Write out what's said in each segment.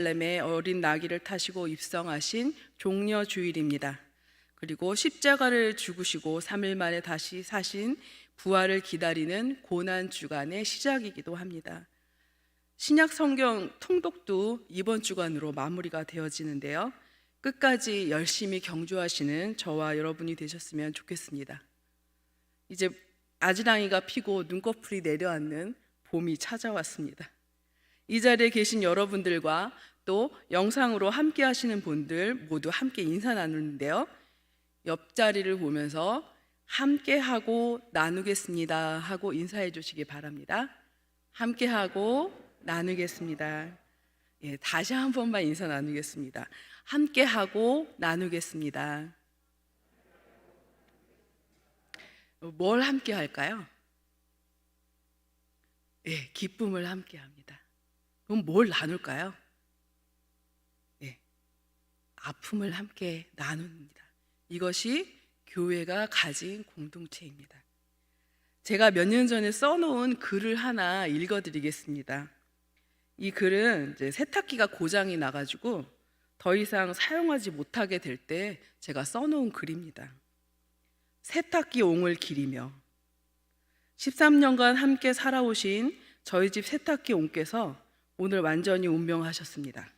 예루살렘에 어린 나귀를 타시고 입성하신 종려 주일입니다. 그리고 십자가를 죽으시고 3일 만에 다시 사신 부활을 기다리는 고난 주간의 시작이기도 합니다. 신약 성경 통독도 이번 주간으로 마무리가 되어지는데요. 끝까지 열심히 경주하시는 저와 여러분이 되셨으면 좋겠습니다. 이제 아지랑이가 피고 눈꺼풀이 내려앉는 봄이 찾아왔습니다. 이 자리에 계신 여러분들과 또 영상으로 함께 하시는 분들 모두 함께 인사 나누는데요. 옆자리를 보면서 함께 하고 나누겠습니다 하고 인사해 주시기 바랍니다. 함께 하고 나누겠습니다. 예, 다시 한 번만 인사 나누겠습니다. 함께 하고 나누겠습니다. 뭘 함께 할까요? 예, 기쁨을 함께 합니다. 그럼 뭘 나눌까요? 예, 아픔을 함께 나눕니다. 이것이 교회가 가진 공동체입니다. 제가 몇 년 전에 써놓은 글을 하나 읽어드리겠습니다. 이 글은 이제 세탁기가 고장이 나가지고 더 이상 사용하지 못하게 될 때 제가 써놓은 글입니다. 세탁기 옹을 기리며 13년간 함께 살아오신 저희 집 세탁기 옹께서 오늘 완전히 운명하셨습니다.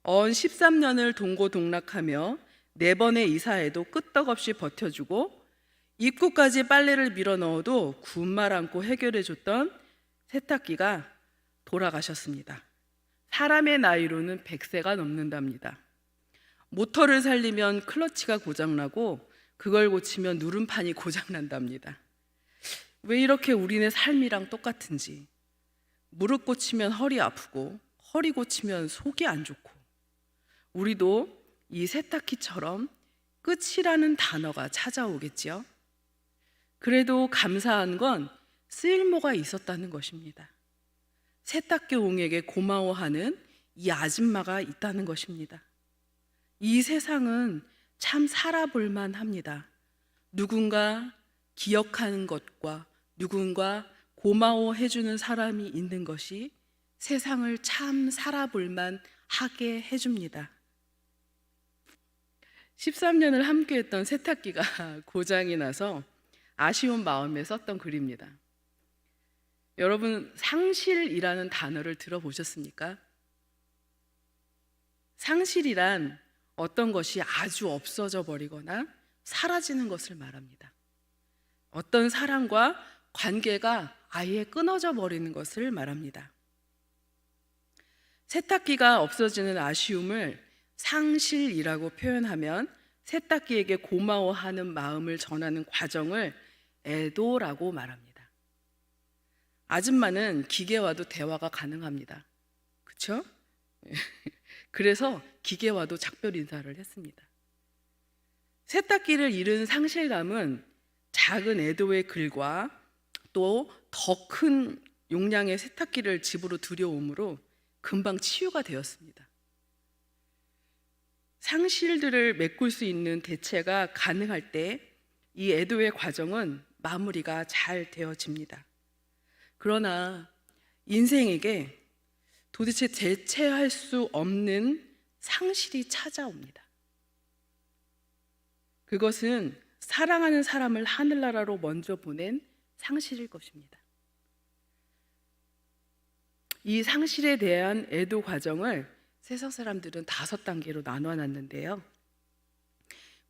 언 13년을 동고동락하며 4번의 이사에도 끄떡없이 버텨주고 입구까지 빨래를 밀어 넣어도 군말 않고 해결해줬던 세탁기가 돌아가셨습니다. 사람의 나이로는 100세가 넘는답니다. 모터를 살리면 클러치가 고장나고 그걸 고치면 누름판이 고장난답니다. 왜 이렇게 우리네 삶이랑 똑같은지. 무릎 고치면 허리 아프고 허리 고치면 속이 안 좋고, 우리도 이 세탁기처럼 끝이라는 단어가 찾아오겠지요. 그래도 감사한 건 쓸모가 있었다는 것입니다. 세탁기 옹에게 고마워하는 이 아줌마가 있다는 것입니다. 이 세상은 참 살아볼만 합니다. 누군가 기억하는 것과 누군가 고마워해주는 사람이 있는 것이 세상을 참 살아볼만 하게 해줍니다. 13년을 함께했던 세탁기가 고장이 나서 아쉬운 마음에 썼던 글입니다. 여러분, 상실이라는 단어를 들어보셨습니까? 상실이란 어떤 것이 아주 없어져 버리거나 사라지는 것을 말합니다. 어떤 사람과 관계가 아예 끊어져 버리는 것을 말합니다. 세탁기가 없어지는 아쉬움을 상실이라고 표현하면 세탁기에게 고마워하는 마음을 전하는 과정을 애도라고 말합니다. 아줌마는 기계와도 대화가 가능합니다. 그렇죠? 그래서 기계와도 작별 인사를 했습니다. 세탁기를 잃은 상실감은 작은 애도의 글과 또 더 큰 용량의 세탁기를 집으로 들여오므로 금방 치유가 되었습니다. 상실들을 메꿀 수 있는 대체가 가능할 때 이 애도의 과정은 마무리가 잘 되어집니다. 그러나 인생에게 도대체 대체할 수 없는 상실이 찾아옵니다. 그것은 사랑하는 사람을 하늘나라로 먼저 보낸 상실일 것입니다. 이 상실에 대한 애도 과정을 세상 사람들은 5단계로 나눠놨는데요.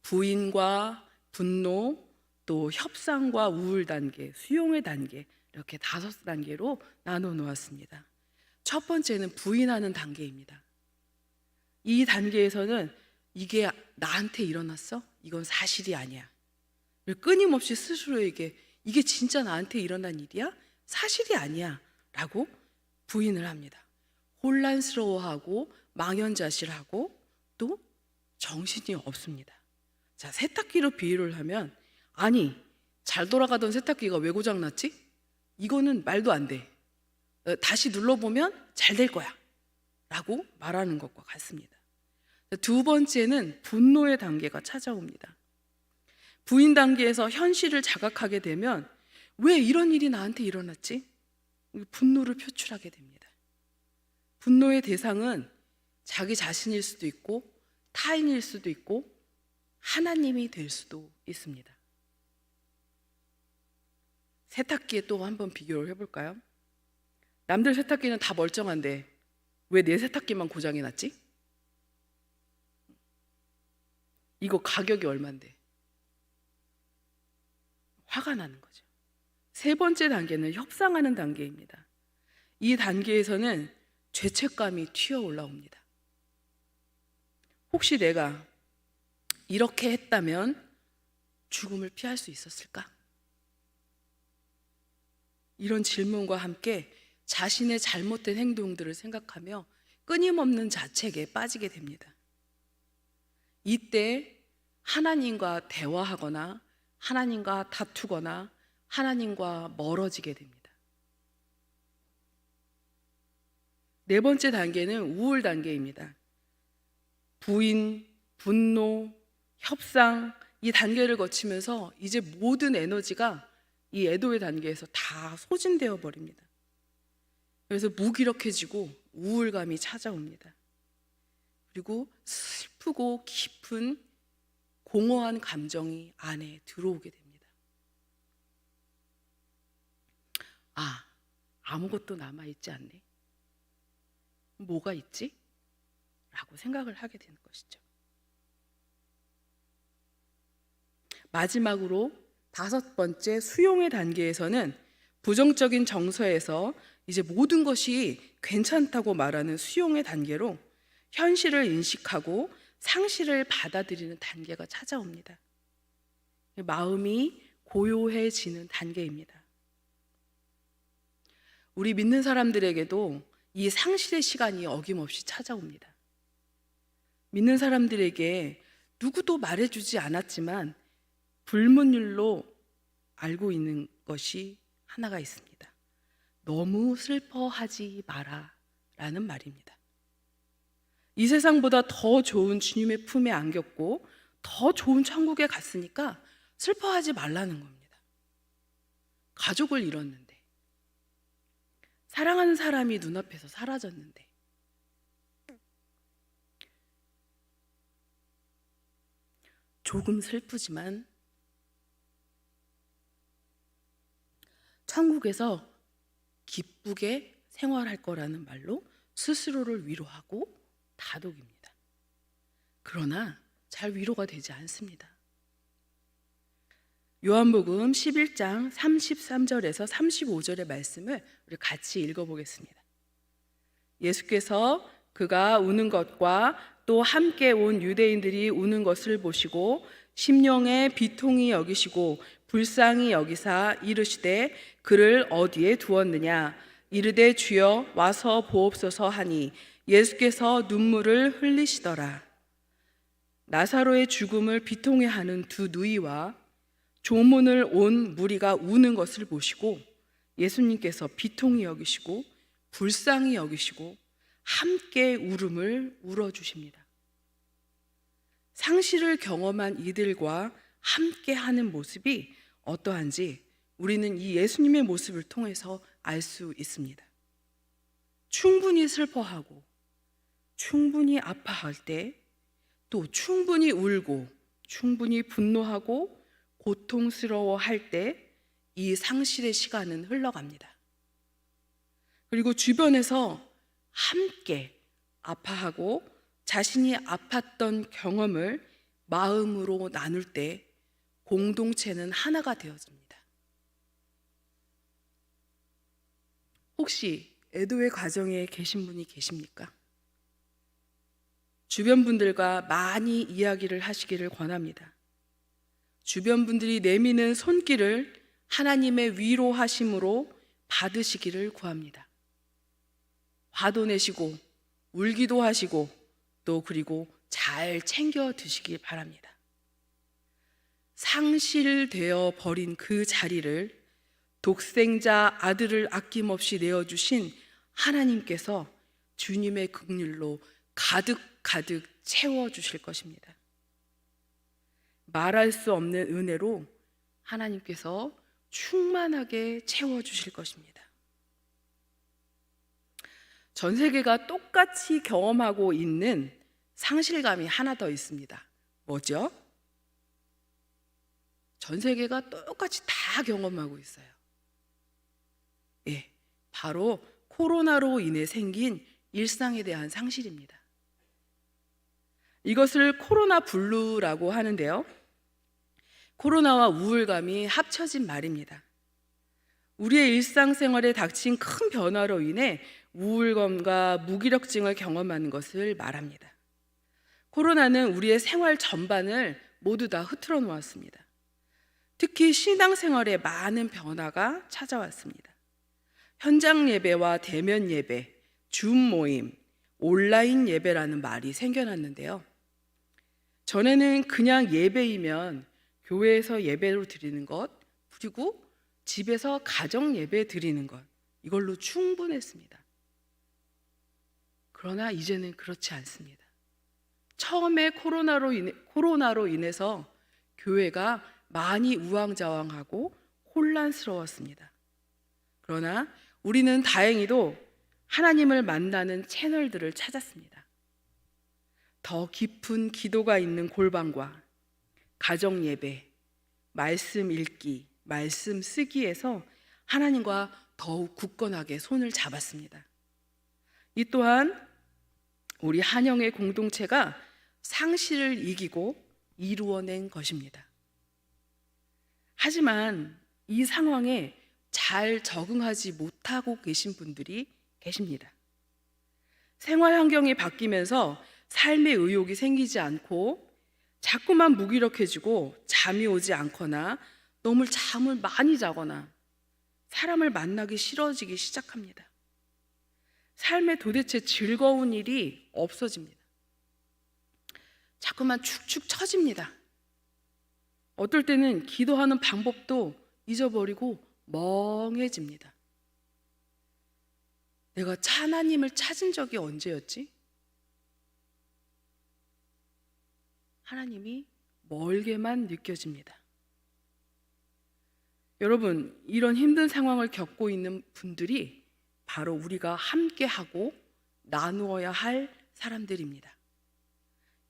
부인과 분노, 또 협상과 우울 단계, 수용의 단계, 이렇게 5단계로 나눠 놓았습니다. 첫 번째는 부인하는 단계입니다. 이 단계에서는 이게 나한테 일어났어? 이건 사실이 아니야. 끊임없이 스스로에게 이게 진짜 나한테 일어난 일이야? 사실이 아니야 라고 부인을 합니다. 혼란스러워하고 망연자실하고 또 정신이 없습니다. 자, 세탁기로 비유를 하면, 아니, 잘 돌아가던 세탁기가 왜 고장났지? 이거는 말도 안 돼. 다시 눌러보면 잘 될 거야 라고 말하는 것과 같습니다. 두 번째는 분노의 단계가 찾아옵니다. 부인 단계에서 현실을 자각하게 되면 왜 이런 일이 나한테 일어났지? 분노를 표출하게 됩니다. 분노의 대상은 자기 자신일 수도 있고 타인일 수도 있고 하나님이 될 수도 있습니다. 세탁기에 또 한번 비교를 해볼까요? 남들 세탁기는 다 멀쩡한데 왜 내 세탁기만 고장이 났지? 이거 가격이 얼만데? 화가 나는 거죠. 세 번째 단계는 협상하는 단계입니다. 이 단계에서는 죄책감이 튀어 올라옵니다. 혹시 내가 이렇게 했다면 죽음을 피할 수 있었을까? 이런 질문과 함께 자신의 잘못된 행동들을 생각하며 끊임없는 자책에 빠지게 됩니다. 이때 하나님과 대화하거나 하나님과 다투거나 하나님과 멀어지게 됩니다. 네 번째 단계는 우울 단계입니다. 부인, 분노, 협상, 이 단계를 거치면서 이제 모든 에너지가 이 애도의 단계에서 다 소진되어 버립니다. 그래서 무기력해지고 우울감이 찾아옵니다. 그리고 슬프고 깊은 공허한 감정이 안에 들어오게 됩니다. 아무것도 남아있지 않네. 뭐가 있지? 라고 생각을 하게 되는 것이죠. 마지막으로 다섯 번째 수용의 단계에서는 부정적인 정서에서 이제 모든 것이 괜찮다고 말하는 수용의 단계로 현실을 인식하고 상실을 받아들이는 단계가 찾아옵니다. 마음이 고요해지는 단계입니다. 우리 믿는 사람들에게도 이 상실의 시간이 어김없이 찾아옵니다. 믿는 사람들에게 누구도 말해주지 않았지만 불문율로 알고 있는 것이 하나가 있습니다. 너무 슬퍼하지 마라 라는 말입니다. 이 세상보다 더 좋은 주님의 품에 안겼고 더 좋은 천국에 갔으니까 슬퍼하지 말라는 겁니다. 가족을 잃었는데, 사랑하는 사람이 눈앞에서 사라졌는데, 조금 슬프지만 천국에서 기쁘게 생활할 거라는 말로 스스로를 위로하고 다독입니다. 그러나 잘 위로가 되지 않습니다. 요한복음 11장 33절에서 35절의 말씀을 우리 같이 읽어보겠습니다. 예수께서 그가 우는 것과 또 함께 온 유대인들이 우는 것을 보시고 심령에 비통히 여기시고 불쌍히 여기사 이르시되 그를 어디에 두었느냐? 이르되 주여 와서 보옵소서 하니 예수께서 눈물을 흘리시더라. 나사로의 죽음을 비통해하는 두 누이와 조문을 온 무리가 우는 것을 보시고 예수님께서 비통히 여기시고 불쌍히 여기시고 함께 울음을 울어주십니다. 상실을 경험한 이들과 함께하는 모습이 어떠한지 우리는 이 예수님의 모습을 통해서 알 수 있습니다. 충분히 슬퍼하고 충분히 아파할 때, 또 충분히 울고 충분히 분노하고 고통스러워할 때 이 상실의 시간은 흘러갑니다. 그리고 주변에서 함께 아파하고 자신이 아팠던 경험을 마음으로 나눌 때 공동체는 하나가 되어집니다. 혹시 애도의 과정에 계신 분이 계십니까? 주변 분들과 많이 이야기를 하시기를 권합니다. 주변 분들이 내미는 손길을 하나님의 위로하심으로 받으시기를 구합니다. 화도 내시고 울기도 하시고 또 그리고 잘 챙겨 드시길 바랍니다. 상실되어 버린 그 자리를 독생자 아들을 아낌없이 내어주신 하나님께서 주님의 긍휼로 가득 채워주실 것입니다. 말할 수 없는 은혜로 하나님께서 충만하게 채워주실 것입니다. 전 세계가 똑같이 경험하고 있는 상실감이 하나 더 있습니다. 뭐죠? 전 세계가 똑같이 다 경험하고 있어요. 예, 바로 코로나로 인해 생긴 일상에 대한 상실입니다. 이것을 코로나 블루라고 하는데요. 코로나와 우울감이 합쳐진 말입니다. 우리의 일상생활에 닥친 큰 변화로 인해 우울감과 무기력증을 경험하는 것을 말합니다. 코로나는 우리의 생활 전반을 모두 다 흐트러 놓았습니다. 특히 신앙생활에 많은 변화가 찾아왔습니다. 현장 예배와 대면 예배, 줌 모임, 온라인 예배라는 말이 생겨났는데요. 전에는 그냥 예배이면 교회에서 예배로 드리는 것, 그리고 집에서 가정 예배 드리는 것, 이걸로 충분했습니다. 그러나 이제는 그렇지 않습니다. 처음에 코로나로 인해서 교회가 많이 우왕좌왕하고 혼란스러웠습니다. 그러나 우리는 다행히도 하나님을 만나는 채널들을 찾았습니다. 더 깊은 기도가 있는 골방과 가정 예배, 말씀 읽기, 말씀 쓰기에서 하나님과 더욱 굳건하게 손을 잡았습니다. 이 또한 우리 한영의 공동체가 상실을 이기고 이루어낸 것입니다. 하지만 이 상황에 잘 적응하지 못하고 계신 분들이 계십니다. 생활 환경이 바뀌면서 삶의 의욕이 생기지 않고 자꾸만 무기력해지고 잠이 오지 않거나 너무 잠을 많이 자거나 사람을 만나기 싫어지기 시작합니다. 삶에 도대체 즐거운 일이 없어집니다. 자꾸만 축축 처집니다. 어떨 때는 기도하는 방법도 잊어버리고 멍해집니다. 내가 하나님을 찾은 적이 언제였지? 하나님이 멀게만 느껴집니다. 여러분, 이런 힘든 상황을 겪고 있는 분들이 바로 우리가 함께하고 나누어야 할 사람들입니다.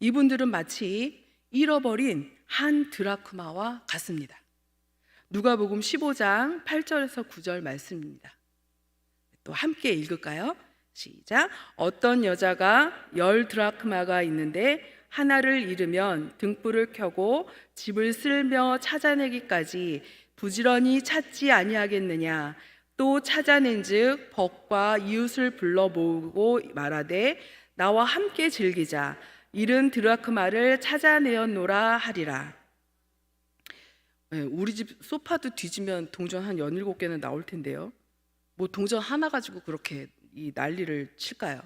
이분들은 마치 잃어버린 한 드라크마와 같습니다. 누가복음 15장 8절에서 9절 말씀입니다. 또 함께 읽을까요? 시작. 어떤 여자가 10 드라크마가 있는데 하나를 잃으면 등불을 켜고 집을 쓸며 찾아내기까지 부지런히 찾지 아니하겠느냐. 또 찾아낸즉 벗과 이웃을 불러 모으고 말하되 나와 함께 즐기자. 잃은 드라크마를 찾아내었노라 하리라. 우리 집 소파도 뒤지면 동전 한 17개는 나올 텐데요. 뭐 동전 하나 가지고 그렇게 이 난리를 칠까요?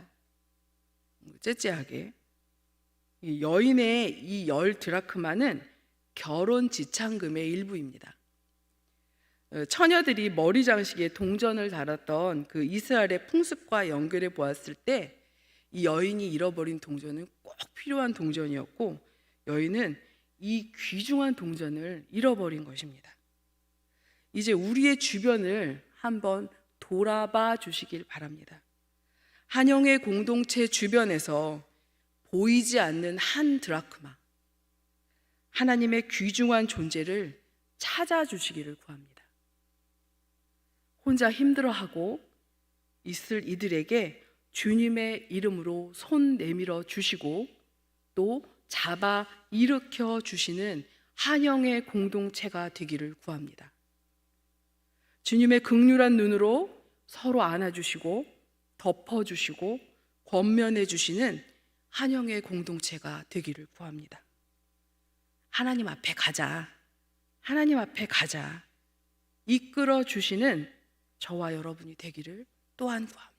째째하게. 이 여인의 이 10 드라크마는 결혼 지참금의 일부입니다. 처녀들이 머리 장식에 동전을 달았던 그 이스라엘의 풍습과 연결해 보았을 때 이 여인이 잃어버린 동전은 꼭 필요한 동전이었고 여인은 이 귀중한 동전을 잃어버린 것입니다. 이제 우리의 주변을 한번 돌아봐 주시길 바랍니다. 한영의 공동체 주변에서 보이지 않는 한 드라크마, 하나님의 귀중한 존재를 찾아주시기를 구합니다. 혼자 힘들어하고 있을 이들에게 주님의 이름으로 손 내밀어 주시고 또 잡아 일으켜 주시는 한영의 공동체가 되기를 구합니다. 주님의 긍휼한 눈으로 서로 안아주시고 덮어주시고 권면해 주시는 한영의 공동체가 되기를 구합니다. 하나님 앞에 가자. 하나님 앞에 가자. 이끌어 주시는 저와 여러분이 되기를 또한 구합니다.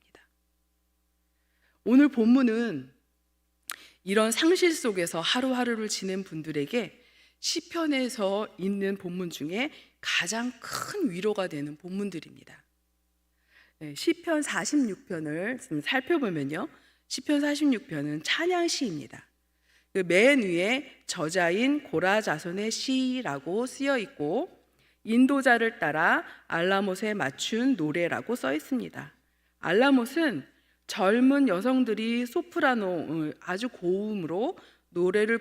오늘 본문은 이런 상실 속에서 하루하루를 지낸 분들에게 시편에서 있는 본문 중에 가장 큰 위로가 되는 본문들입니다. 시편 46편을 좀 살펴보면요, 시편 46편은 찬양시입니다. 맨 위에 저자인 고라 자손의 시라고 쓰여 있고 인도자를 따라 알라못에 맞춘 노래라고 써 있습니다. 알라못은 젊은 여성들이 소프라노 아주 고음으로 노래를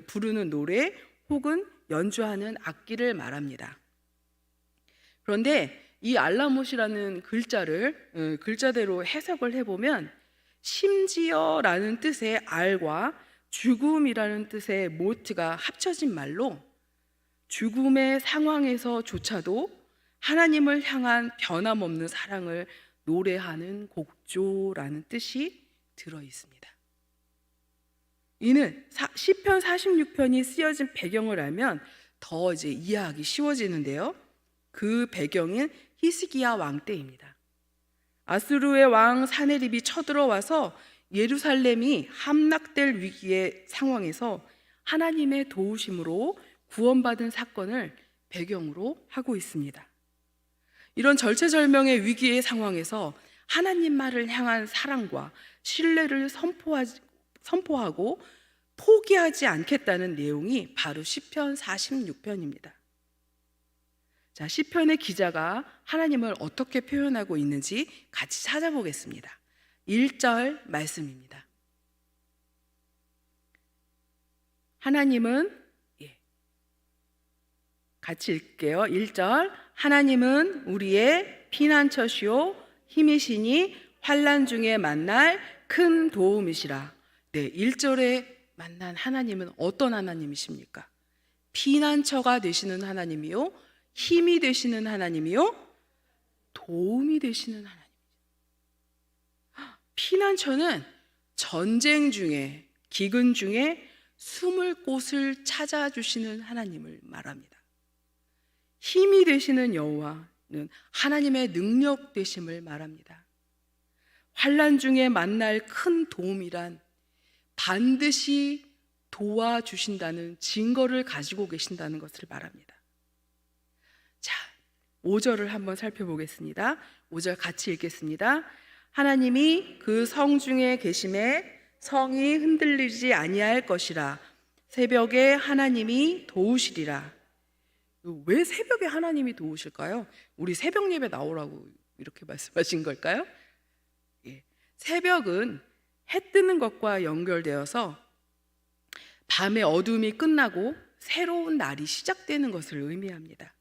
부르는 노래 혹은 연주하는 악기를 말합니다. 그런데 이 알라못이라는 글자를 글자대로 해석을 해보면 심지어라는 뜻의 알과 죽음이라는 뜻의 모트가 합쳐진 말로 죽음의 상황에서조차도 하나님을 향한 변함없는 사랑을 노래하는 곡조라는 뜻이 들어 있습니다. 이는 시편 46편이 쓰여진 배경을 알면 더 이제 이해하기 쉬워지는데요. 그 배경은 히스기야 왕 때입니다. 아수르의 왕 사네립이 쳐들어와서 예루살렘이 함락될 위기의 상황에서 하나님의 도우심으로 구원받은 사건을 배경으로 하고 있습니다. 이런 절체절명의 위기의 상황에서 하나님만을 향한 사랑과 신뢰를 선포하고 포기하지 않겠다는 내용이 바로 시편 46편입니다. 자, 시편의 기자가 하나님을 어떻게 표현하고 있는지 같이 찾아보겠습니다. 1절 말씀입니다. 하나님은 같이 읽게요. 1절 하나님은 우리의 피난처시오 힘이시니 환난 중에 만날 큰 도움이시라. 네, 1절에 만난 하나님은 어떤 하나님이십니까? 피난처가 되시는 하나님이요, 힘이 되시는 하나님이요, 도움이 되시는 하나님. 피난처는 전쟁 중에, 기근 중에 숨을 곳을 찾아주시는 하나님을 말합니다. 힘이 되시는 여호와는 하나님의 능력 되심을 말합니다. 환난 중에 만날 큰 도움이란 반드시 도와주신다는 증거를 가지고 계신다는 것을 말합니다. 자, 5절을 한번 살펴보겠습니다. 5절 같이 읽겠습니다. 하나님이 그 성 중에 계심에 성이 흔들리지 아니할 것이라. 새벽에 하나님이 도우시리라. 왜 새벽에 하나님이 도우실까요? 우리 새벽 예배 나오라고 이렇게 말씀하신 걸까요? 새벽은 해 뜨는 것과 연결되어서 밤의 어둠이 끝나고 새로운 날이 시작되는 것을 의미합니다.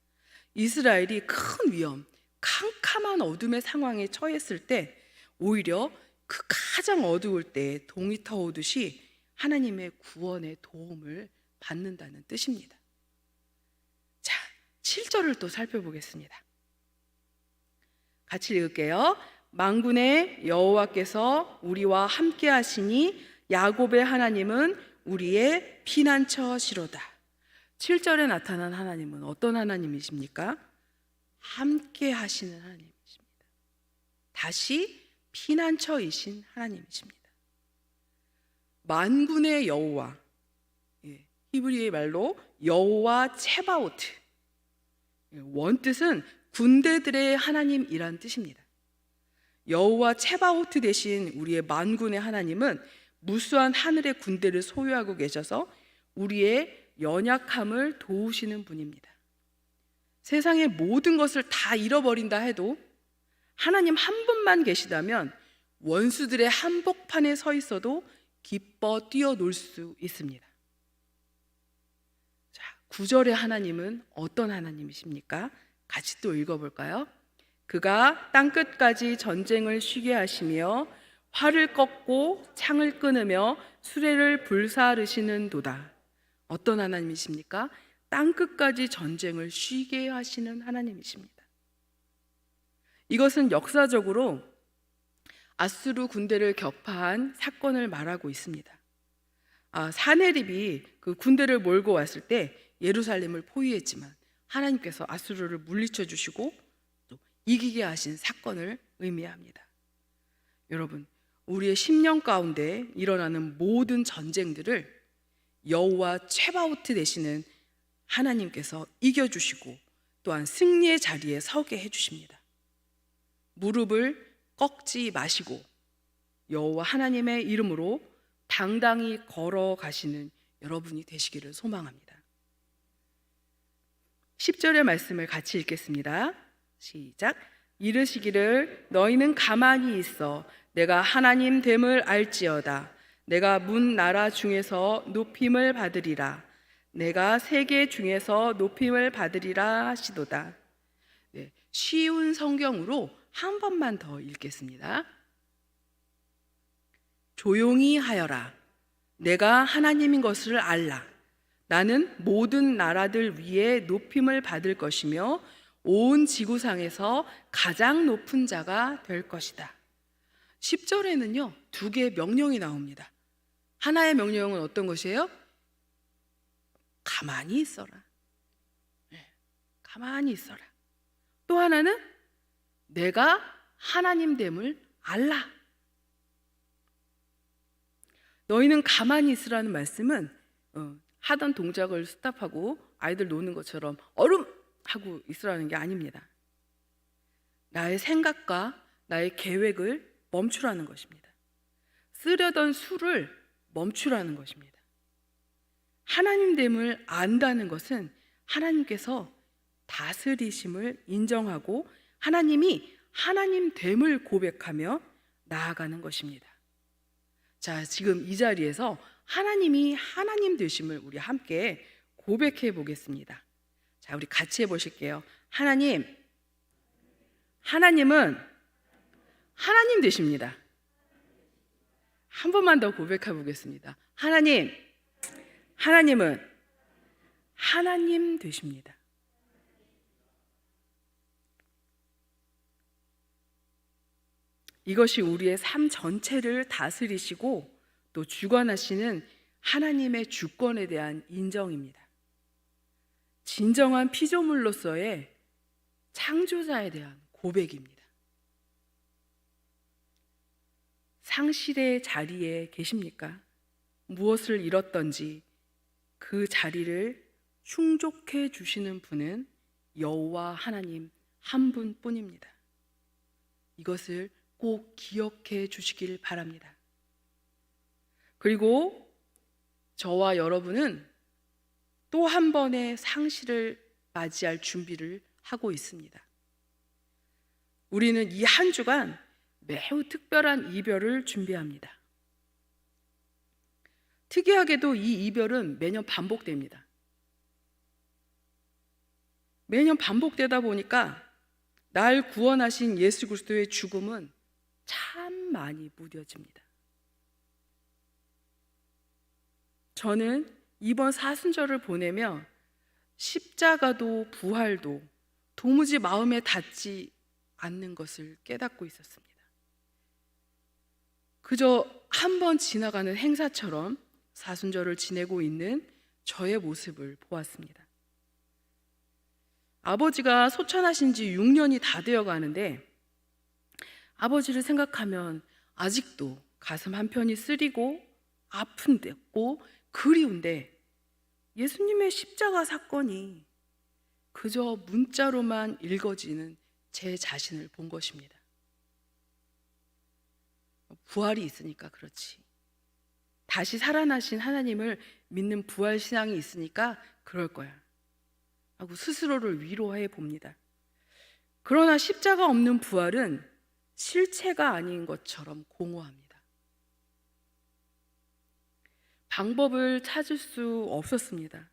이스라엘이 큰 위험, 캄캄한 어둠의 상황에 처했을 때 오히려 그 가장 어두울 때 동이 터오듯이 하나님의 구원의 도움을 받는다는 뜻입니다. 자, 7절을 또 살펴보겠습니다. 같이 읽을게요. 만군의 여호와께서 우리와 함께 하시니 야곱의 하나님은 우리의 피난처시로다. 7절에 나타난 하나님은 어떤 하나님이십니까? 함께 하시는 하나님이십니다. 다시 피난처이신 하나님이십니다. 만군의 여호와, 히브리의 말로 여호와 체바오트, 원뜻은 군대들의 하나님이란 뜻입니다. 여호와 체바오트 대신 우리의 만군의 하나님은 무수한 하늘의 군대를 소유하고 계셔서 우리의 연약함을 도우시는 분입니다. 세상의 모든 것을 다 잃어버린다 해도 하나님 한 분만 계시다면 원수들의 한복판에 서 있어도 기뻐 뛰어놀 수 있습니다. 자, 9절의 하나님은 어떤 하나님이십니까? 같이 또 읽어볼까요? 그가 땅끝까지 전쟁을 쉬게 하시며 활을 꺾고 창을 끊으며 수레를 불사르시는 도다. 어떤 하나님이십니까? 땅끝까지 전쟁을 쉬게 하시는 하나님이십니다. 이것은 역사적으로 아수르 군대를 격파한 사건을 말하고 있습니다. 사네립이 그 군대를 몰고 왔을 때 예루살렘을 포위했지만 하나님께서 아수르를 물리쳐 주시고 또 이기게 하신 사건을 의미합니다. 여러분, 우리의 심령 가운데 일어나는 모든 전쟁들을 여호와 체바오트 되시는 하나님께서 이겨주시고 또한 승리의 자리에 서게 해주십니다. 무릎을 꺾지 마시고 여호와 하나님의 이름으로 당당히 걸어가시는 여러분이 되시기를 소망합니다. 10절의 말씀을 같이 읽겠습니다. 시작. 이르시기를 너희는 가만히 있어 내가 하나님 됨을 알지어다. 내가 문 나라 중에서 높임을 받으리라. 내가 세계 중에서 높임을 받으리라 하시도다. 네, 쉬운 성경으로 한 번만 더 읽겠습니다. 조용히 하여라. 내가 하나님인 것을 알라. 나는 모든 나라들 위에 높임을 받을 것이며 온 지구상에서 가장 높은 자가 될 것이다. 10절에는요, 두 개의 명령이 나옵니다. 하나의 명령은 어떤 것이에요? 가만히 있어라. 네, 가만히 있어라. 또 하나는 내가 하나님 됨을 알라. 너희는 가만히 있으라는 말씀은 하던 동작을 스탑하고 아이들 노는 것처럼 얼음 하고 있으라는 게 아닙니다. 나의 생각과 나의 계획을 멈추라는 것입니다. 쓰려던 수를 멈추라는 것입니다. 하나님 됨을 안다는 것은 하나님께서 다스리심을 인정하고 하나님이 하나님 됨을 고백하며 나아가는 것입니다. 자, 지금 이 자리에서 하나님이 하나님 되심을 우리 함께 고백해 보겠습니다. 자, 우리 같이 해보실게요. 하나님은 하나님 되십니다. 한 번만 더 고백해 보겠습니다. 하나님은 하나님 되십니다. 이것이 우리의 삶 전체를 다스리시고 또 주관하시는 하나님의 주권에 대한 인정입니다. 진정한 피조물로서의 창조자에 대한 고백입니다. 상실의 자리에 계십니까? 무엇을 잃었던지 그 자리를 충족해 주시는 분은 여호와 하나님 한 분뿐입니다. 이것을 꼭 기억해 주시길 바랍니다. 그리고 저와 여러분은 또 한 번의 상실을 맞이할 준비를 하고 있습니다. 우리는 이 한 주간 매우 특별한 이별을 준비합니다. 특이하게도 이 이별은 매년 반복됩니다. 매년 반복되다 보니까 날 구원하신 예수 그리스도의 죽음은 참 많이 무뎌집니다. 저는 이번 사순절을 보내며 십자가도 부활도 도무지 마음에 닿지 않는 것을 깨닫고 있었습니다. 그저 한 번 지나가는 행사처럼 사순절을 지내고 있는 저의 모습을 보았습니다. 아버지가 소천하신 지 6년이 다 되어 가는데 아버지를 생각하면 아직도 가슴 한편이 쓰리고 아픈데고 그리운데 예수님의 십자가 사건이 그저 문자로만 읽어지는 제 자신을 본 것입니다. 부활이 있으니까 그렇지. 다시 살아나신 하나님을 믿는 부활 신앙이 있으니까 그럴 거야 하고 스스로를 위로해 봅니다. 그러나 십자가 없는 부활은 실체가 아닌 것처럼 공허합니다. 방법을 찾을 수 없었습니다.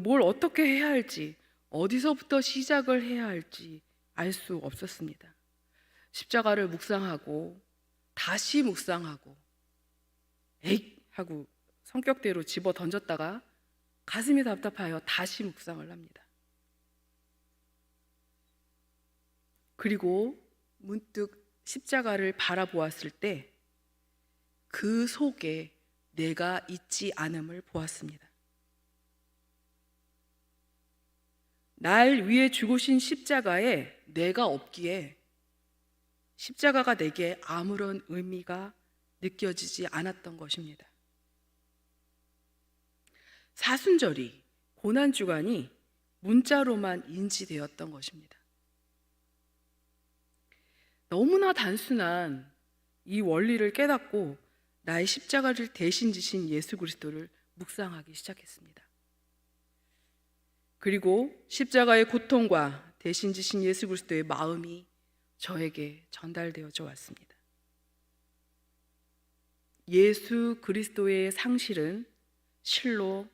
뭘 어떻게 해야 할지, 어디서부터 시작을 해야 할지 알 수 없었습니다. 십자가를 묵상하고 다시 묵상하고 에잇 하고 성격대로 집어 던졌다가 가슴이 답답하여 다시 묵상을 합니다. 그리고 문득 십자가를 바라보았을 때 그 속에 내가 있지 않음을 보았습니다. 날 위해 죽으신 십자가에 내가 없기에 십자가가 내게 아무런 의미가 느껴지지 않았던 것입니다. 사순절이, 고난주간이 문자로만 인지되었던 것입니다. 너무나 단순한 이 원리를 깨닫고 나의 십자가를 대신 지신 예수 그리스도를 묵상하기 시작했습니다. 그리고 십자가의 고통과 대신 지신 예수 그리스도의 마음이 저에게 전달되어져 왔습니다. 예수 그리스도의 상실은 실로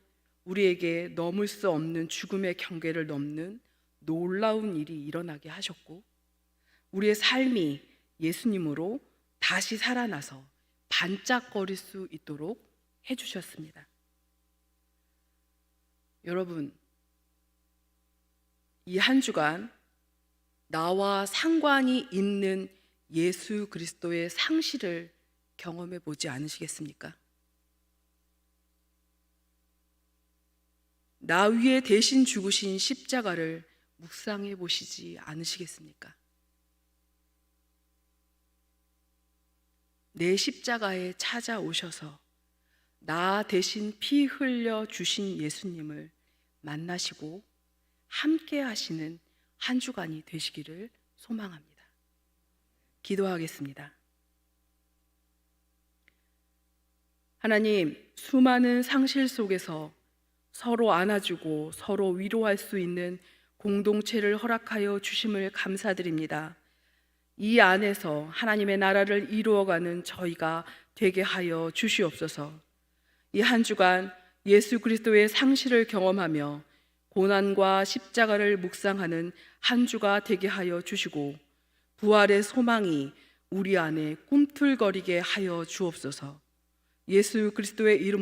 우리에게 넘을 수 없는 죽음의 경계를 넘는 놀라운 일이 일어나게 하셨고, 우리의 삶이 예수님으로 다시 살아나서 반짝거릴 수 있도록 해주셨습니다. 여러분, 이 한 주간 나와 상관이 있는 예수 그리스도의 상실을 경험해 보지 않으시겠습니까? 나 위에 대신 죽으신 십자가를 묵상해 보시지 않으시겠습니까? 내 십자가에 찾아오셔서 나 대신 피 흘려 주신 예수님을 만나시고 함께 하시는 한 주간이 되시기를 소망합니다. 기도하겠습니다. 하나님, 수많은 상실 속에서 서로 안아주고 서로 위로할 수 있는 공동체를 허락하여 주심을 감사드립니다. 이 안에서 하나님의 나라를 이루어가는 저희가 되게 하여 주시옵소서. 이 한 주간 예수 그리스도의 상실을 경험하며 고난과 십자가를 묵상하는 한 주가 되게 하여 주시고, 부활의 소망이 우리 안에 꿈틀거리게 하여 주옵소서. 예수 그리스도의 이름